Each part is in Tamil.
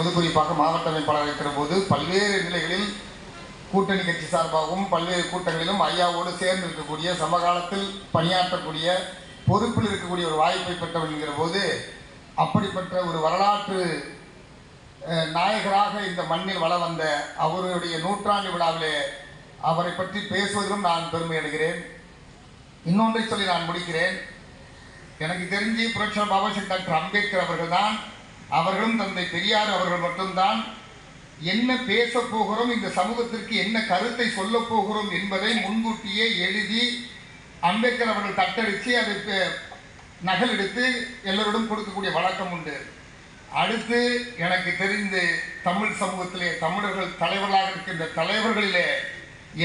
குறிப்பாக மாவட்ட அமைப்பாளர் இருக்கிற போது பல்வேறு நிலைகளில் கூட்டணி கட்சி சார்பாகவும் பல்வேறு கூட்டங்களிலும் ஐயாவோடு சேர்ந்து இருக்கக்கூடிய சமகாலத்தில் பணியாற்றக்கூடிய பொறுப்பில் இருக்கக்கூடிய ஒரு வாய்ப்பை பெற்றவன் என்கிற போது அப்படிப்பட்ட ஒரு வரலாற்று நாயகராக இந்த மண்ணில் வள வந்த அவருடைய நூற்றாண்டு விழாவிலே அவரை பற்றி பேசுவதிலும் நான் பெருமை அடைகிறேன். இன்னொன்றை சொல்லி நான் முடிக்கிறேன். எனக்கு தெரிஞ்சு புரட்சியாளர் பாபா சாஹேப் டாக்டர் அம்பேத்கர் அவர்கள் தான், அவர்களும் தந்தை பெரியார் அவர்கள் மட்டும்தான் என்ன பேச போகிறோம், இந்த சமூகத்திற்கு என்ன கருத்தை சொல்ல போகிறோம் என்பதை முன்கூட்டியே எழுதி அம்பேத்கர் அவர்கள் தட்டடித்து அதை நகல் எடுத்து எல்லோரிடம் கொடுக்கக்கூடிய வழக்கம் உண்டு. அடுத்து எனக்கு தெரிந்து தமிழ் சமூகத்திலே தமிழர்கள் தலைவர்களாக இருக்கின்ற தலைவர்களிலே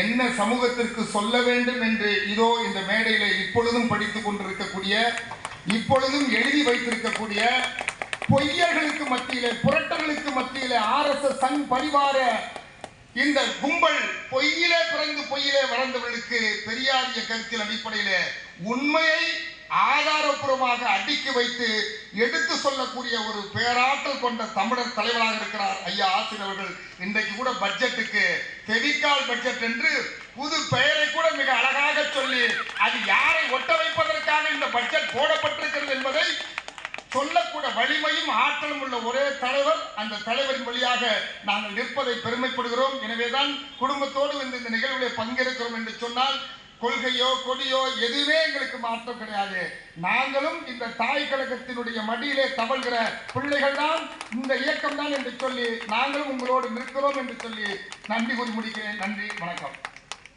என்ன சமூகத்திற்கு சொல்ல வேண்டும் என்று இதோ இந்த மேடையிலே இப்பொழுதும் படித்துக் கொண்டிருக்கக்கூடிய, இப்பொழுதும் எழுதி வைத்திருக்கக்கூடிய பொய்யர்களுக்கு மத்தியிலே, புரட்டர்களுக்கு மத்தியிலே RSS சங் பரிவார இந்த கும்பல் பொய்யிலே பிறந்து பொய்யிலே வளர்ந்தவர்களுக்கு பெரியாரிய கருத்தின் அடிப்படையிலே உண்மையை ஆதாரபூர்வமாக அடுக்கி வைத்து எடுத்து சொல்லக்கூடிய ஒரு பேராற்றல் கொண்ட தமிழர் தலைவராக இருக்கிறார் ஐயா ஆசிரியர் அவர்கள். இன்றைக்கு கூட பட்ஜெட்டுக்கு ஃபெவிகால் பட்ஜெட் என்று புது பெயரை கூட மிக அழகாக சொல்லி அது யாரை ஒட்ட வைப்பதற்காக இந்த பட்ஜெட் போடப்பட்டிருக்கிறது என்பதை சொல்லக்கூட வலிமையும் ஆற்றலும் உள்ள ஒரே தலைவர். அந்த தலைவரின் வழியாக நாங்கள் நிற்பதை பெருமைப்படுகிறோம். எனவேதான் குடும்பத்தோடு இந்த நிகழ்வுகளை பங்கேற்கிறோம் என்று சொன்னால் கொள்கையோ கொடியோ எதுவே எங்களுக்கு மாற்றம் கிடையாது. நாங்களும் இந்த தாய் கழகத்தினுடைய மடியிலே தவழ்கிற பிள்ளைகள் தான், இந்த இயக்கம் தான் என்று சொல்லி நாங்களும் உங்களோடு நிற்கிறோம் என்று சொல்லி நன்றி கூறி முடிக்கிறேன். நன்றி, வணக்கம்.